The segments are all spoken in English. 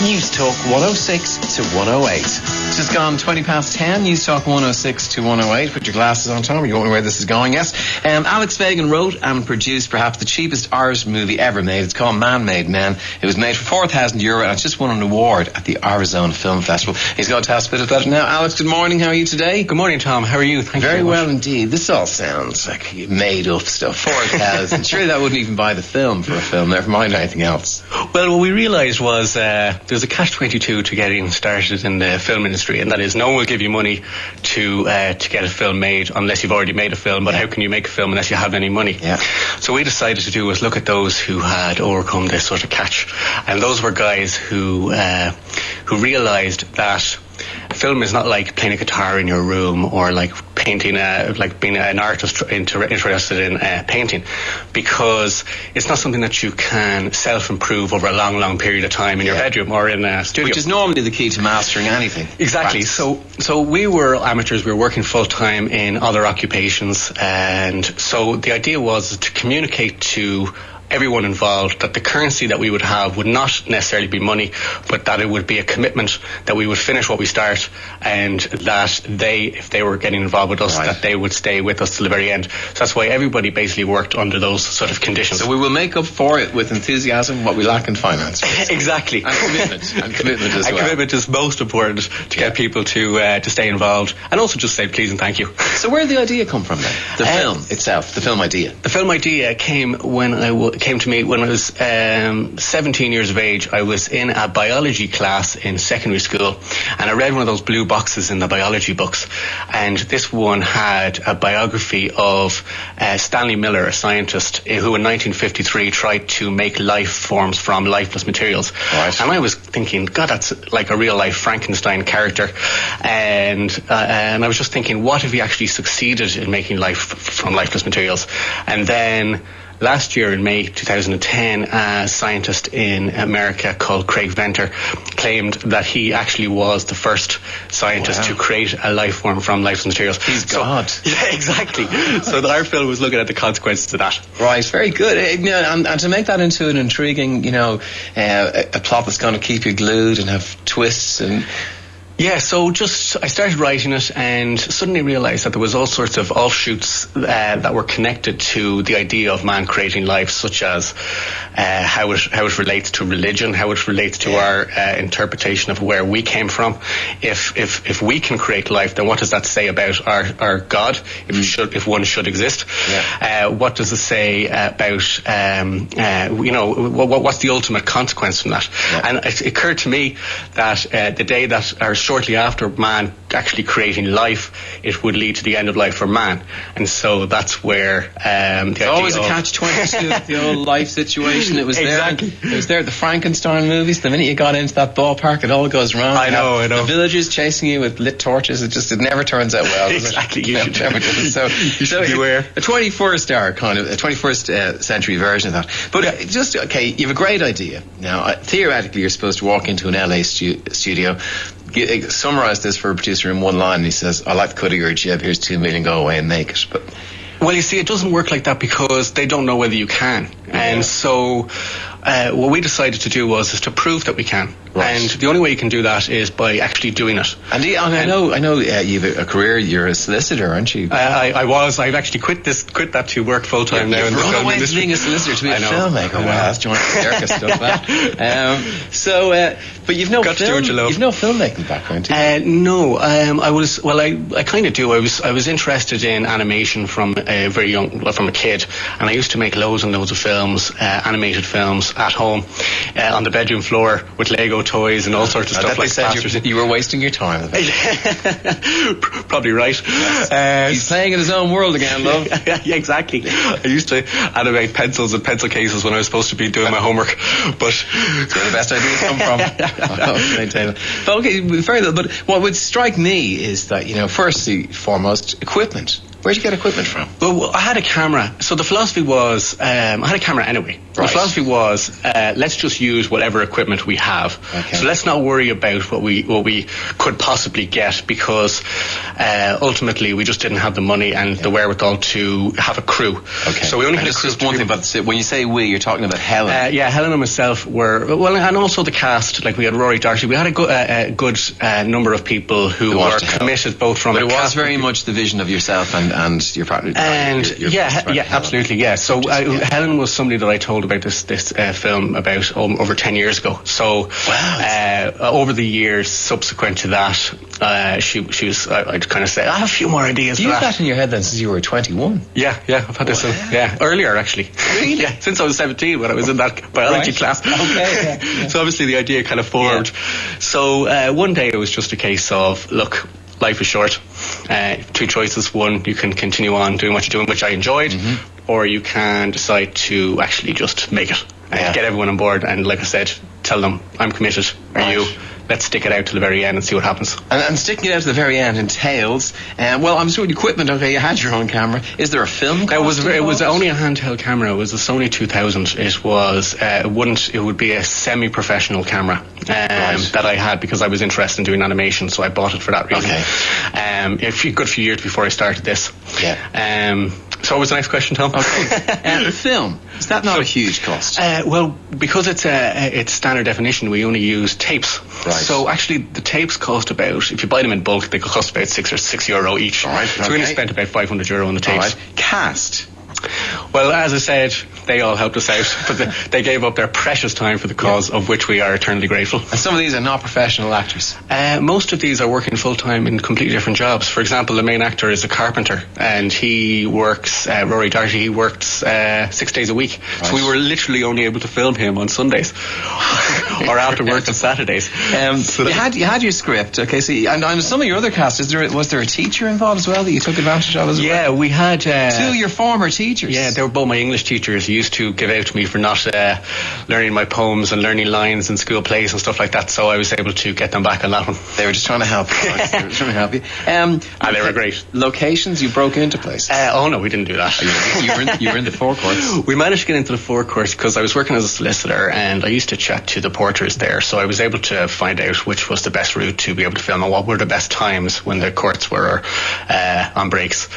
News Talk 106 to 108. Just gone 20 past 10. News Talk 106 to 108. Put your glasses on, Tom. You won't know where this is going. Yes. Alex Fegan wrote and produced perhaps the cheapest Irish movie ever made. It's called Man-Made Men. It was made for €4,000 and it's just won an award at the Arizona Film Festival. He's going to tell us a bit about it now. Alex, good morning. How are you today? Good morning, Tom. How are you? Thank you very so well indeed. This all sounds like made up stuff. 4,000. Surely that wouldn't even buy the film for a film. Never mind anything else. Well, what we realised was there's a catch-22 to getting started in the film industry, and that is no one will give you money to get a film made unless you've already made a film. But how can you make a film unless you have any money? Yeah. So what we decided to do was look at those who had overcome this sort of catch, and those were guys who realised that film is not like playing a guitar in your room or like painting, like being an artist interested in painting, because it's not something that you can self-improve over a long, long period of time in your bedroom or in a studio. Which is normally the key to mastering anything. Exactly. So we were amateurs. We were working full-time in other occupations, and so the idea was to communicate to everyone involved that the currency that we would have would not necessarily be money, but that it would be a commitment that we would finish what we start, and that if they were getting involved with us, that they would stay with us till the very end. So that's why everybody basically worked under those sort of conditions. So we will make up for it with enthusiasm what we lack in finance. Exactly. And commitment. And commitment as well. And commitment is most important to get people to stay involved, and also just say please and thank you. So where did the idea come from then? The film itself, the film idea. The film idea came to me when I was 17 years of age. I was in a biology class in secondary school, and I read one of those blue boxes in the biology books, and this one had a biography of Stanley Miller, a scientist who in 1953 tried to make life forms from lifeless materials. Right. And I was thinking, God, that's like a real life Frankenstein character, and I was just thinking, what if he actually succeeded in making life from lifeless materials? And then last year in May 2010, a scientist in America called Craig Venter claimed that he actually was the first scientist to create a life form from lifeless materials. He's God. Yeah, exactly. So our film was looking at the consequences of that. Right, very good. And to make that into an intriguing, a plot that's going to keep you glued and have twists and... Yeah, so I started writing it and suddenly realised that there was all sorts of offshoots that were connected to the idea of man creating life, such as how it relates to religion, how it relates to our interpretation of where we came from. If we can create life, then what does that say about our God, if one should exist? Yeah. What does it say about what's the ultimate consequence from that? Yeah. And it occurred to me that the day that shortly after man actually creating life, it would lead to the end of life for man. And so that's where the idea always a catch-22, the old life situation. It was exactly there. It was there at the Frankenstein movies. The minute you got into that ballpark, it all goes wrong. I know. The villagers chasing you with lit torches. It never turns out well. Exactly. You should beware. A 21st century version of that. But you have a great idea. Now, theoretically, you're supposed to walk into an LA studio. Summarise this for a producer in one line, and he says, I like the cut of your jib, here's $2 million, go away and make it. But well, you see, it doesn't work like that because they don't know whether you can. And so what we decided to do was to prove that we can. Right. And the only way you can do that is by actually doing it. And I know you have a career. You're a solicitor, aren't you? I've actually quit that to work full time now in the film industry. Being a solicitor to be a filmmaker. Wow, that's joint circus stuff. But you've no filmmaking background, do you? No, I kind of do. I was interested in animation from a very from a kid, and I used to make loads and loads of films, animated films at home on the bedroom floor with Lego toys and all sorts of stuff like that. You were wasting your time. Probably right. Yes. He's playing in his own world again, love. Yeah, exactly. I used to animate pencils and pencil cases when I was supposed to be doing my homework, but that's where the best ideas come from. But okay, very little. But what would strike me is that firstly, foremost, equipment. Where'd you get equipment from? Well, I had a camera. So the philosophy was, I had a camera anyway. The philosophy was, let's just use whatever equipment we have. Okay. So let's not worry about what we could possibly get, because ultimately we just didn't have the money and the wherewithal to have a crew. Okay. So we only had a crew. Just one thing about when you say we, you're talking about Helen. Helen and myself were, well, and also the cast. Like, we had Rory, Doherty. We had a good number of people who were committed, both from. But it was very much the vision of yourself and your partner. And your absolutely, yeah. So Helen was somebody that I told about this film about over 10 years ago. So over the years subsequent to that, she was. I'd kind of say, I have a few more ideas. You've for that in your head then since you were 21. Yeah, I've had this. Earlier actually. Really? Yeah, since I was 17 when I was in that biology class. Okay. Yeah. So obviously the idea kind of formed. Yeah. So one day it was just a case of, look, life is short. Two choices. One, you can continue on doing what you're doing, which I enjoyed, or you can decide to actually just make it and get everyone on board. And like I said, tell them, I'm committed. Are you? Let's stick it out to the very end and see what happens. And sticking it out to the very end entails, well, I'm sure equipment. Okay, you had your own camera. Is there a film? It was only a handheld camera. It was a Sony 2000. It was it would be a semi-professional camera that I had because I was interested in doing animation, so I bought it for that reason. Okay. A good few years before I started this. Yeah. So what was the next question, Tom? Okay. Film. Is that not a huge cost? Well, because it's standard definition, we only use tapes. Right. So actually, the tapes cost about, if you buy them in bulk, they cost about €6 each. All right. So we only spent about €500 on the tapes. All right. Cast. Well, as I said, they all helped us out, but they gave up their precious time for the cause, of which we are eternally grateful. And some of these are not professional actors. Most of these are working full-time in completely different jobs. For example, the main actor is a carpenter, and he works, Rory Doherty, he works 6 days a week. Right. So we were literally only able to film him on Sundays or after work on Saturdays. You had your script, okay, so, and some of your other cast, was there a teacher involved as well that you took advantage of as well? Yeah, we had... two of your former teachers. Yeah, they were both my English teachers. He used to give out to me for not learning my poems and learning lines in school plays and stuff like that, so I was able to get them back on that one. They were just trying to help you. Right? They were trying to help you. And they were great. Locations, you broke into places? Oh no, we didn't do that. You were in the forecourts? We managed to get into the forecourts because I was working as a solicitor and I used to chat to the porters there, so I was able to find out which was the best route to be able to film and what were the best times when the courts were on breaks.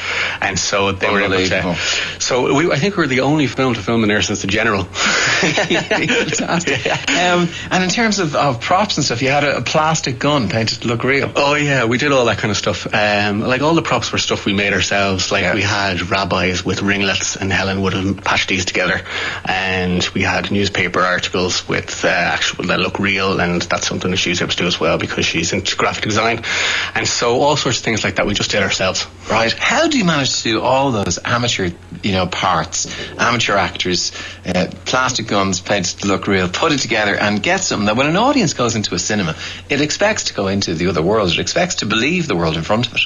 And so they were able to... So I think we were the only film to film in there since The General. Fantastic. And in terms of props and stuff, you had a plastic gun painted to look real. Oh yeah, we did all that kind of stuff. Like all the props were stuff we made ourselves. Like we had rabbis with ringlets, and Helen would have patched these together. And we had newspaper articles with actual that look real, and that's something that she's able to do as well because she's into graphic design. And so all sorts of things like that we just did ourselves. Right. How do you manage to do all those amateur, parts, amateur actors, plastic guns painted to look real, put it together and get something that when an audience goes into a cinema, it expects to go into the other world, it expects to believe the world in front of it.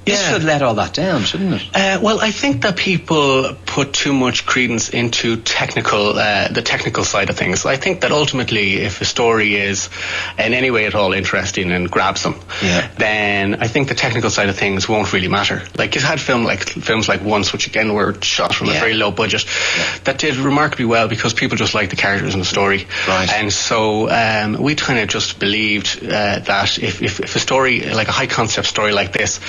This should let all that down, shouldn't it? Well, I think that people put too much credence into the technical side of things. I think that ultimately, if a story is in any way at all interesting and grabs them, then I think the technical side of things won't really matter. Like you had films like Once, which again were shot from a very low budget, that did remarkably well because people just liked the characters and the story. Right. And so we kind of just believed that if a story, like a high concept story like this,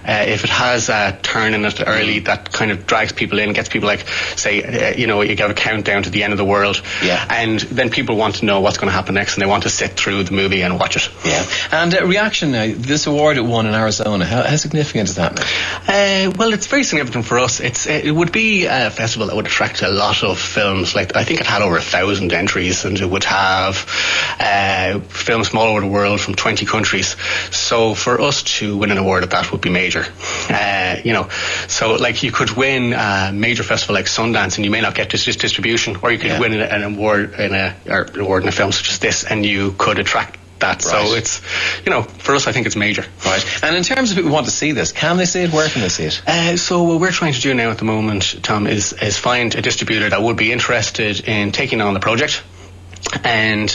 if it has a turn in it early that kind of drags people in, gets people like, say, you give a countdown to the end of the world, and then people want to know what's going to happen next, and they want to sit through the movie and watch it. Yeah. And reaction now, this award it won in Arizona, how significant is that now? Well, it's very significant for us. It would be a festival that would attract a lot of films. Like I think it had over 1,000 entries, and it would have films from all over the world from 20 countries. So for us to win an award at that would be major. So like you could win a major festival like Sundance and you may not get this distribution, or you could win an award in a film such as this and you could attract that. Right. So it's, for us I think it's major. Right. And in terms of people who want to see this, can they see it? Where can they see it? So what we're trying to do now at the moment, Tom, is find a distributor that would be interested in taking on the project and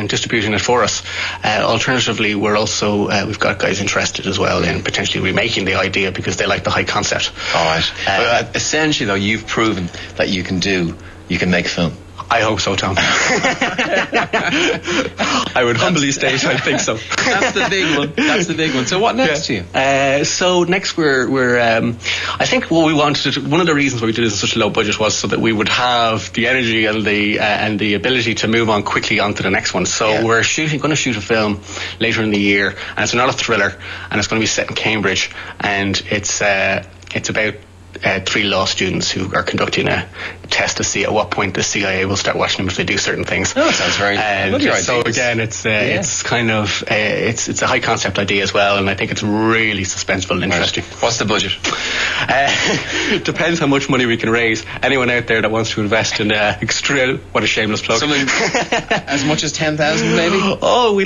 distributing it for us. Alternatively, we're also we've got guys interested as well in potentially remaking the idea because they like the high concept. All right. Essentially, though, you've proven that you can do you can make a film? I hope so, Tom. I would humbly state I think so. That's the big one. That's the big one. So what next to you? So next we're I think what we wanted to, one of the reasons why we did this at such a low budget was so that we would have the energy and the ability to move on quickly onto the next one. So we're going to shoot a film later in the year, and it's not a thriller, and it's going to be set in Cambridge, and it's about 3 law students who are conducting a test to see at what point the CIA will start watching them if they do certain things. Oh, that sounds very so again, it's kind of it's a high concept idea as well, and I think it's really suspenseful and interesting. What's the budget? Depends how much money we can raise. Anyone out there that wants to invest in what a shameless plug. Something as much as 10,000 maybe? Oh, we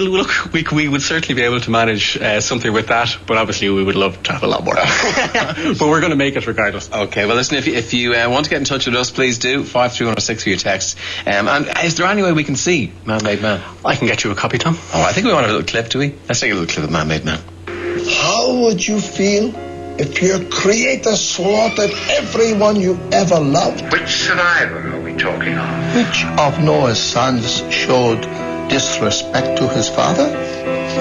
would certainly be able to manage something with that, but obviously we would love to have a lot more. But we're going to make it regardless. Okay, well listen, if you want to get in touch with us, please do 53106 for your text. And is there any way we can see Man-Made Man? I can get you a copy, Tom. Oh, I think we want a little clip, do we? Let's take a little clip of Man-Made Man. How would you feel if your creator slaughtered everyone you ever loved? Which survivor are we talking of? Which of Noah's sons showed disrespect to his father?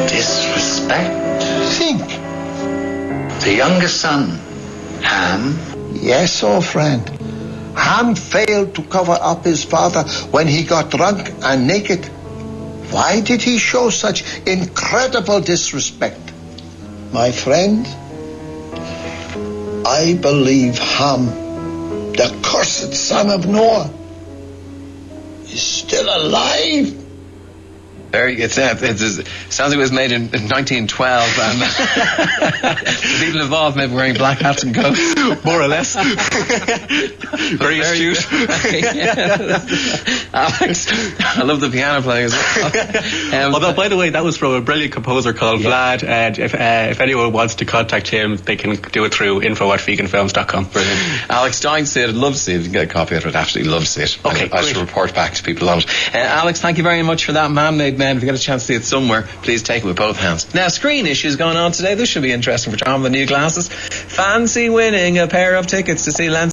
Disrespect? Think. The youngest son, Ham. Yes, old friend. Ham failed to cover up his father when he got drunk and naked. Why did he show such incredible disrespect? My friend, I believe Ham, the cursed son of Noah, is still alive. It sounds like it was made in 1912, and the people involved maybe wearing black hats and coats, more or less. Very astute. Alex, I love the piano playing as well. Although, by the way, that was from a brilliant composer called Vlad, and if anyone wants to contact him, they can do it through info@feganfilms.com. Brilliant. Alex, dying to see it. I'd love to see it. You can get a copy of it. I'd absolutely love to see it. Okay, I should report back to people on it. Alex, thank you very much for that Man-Made Man. If you get a chance to see it somewhere, please take it with both hands. Now, screen issues going on today. This should be interesting for Tom with the new glasses. Fancy winning a pair of tickets to see Lens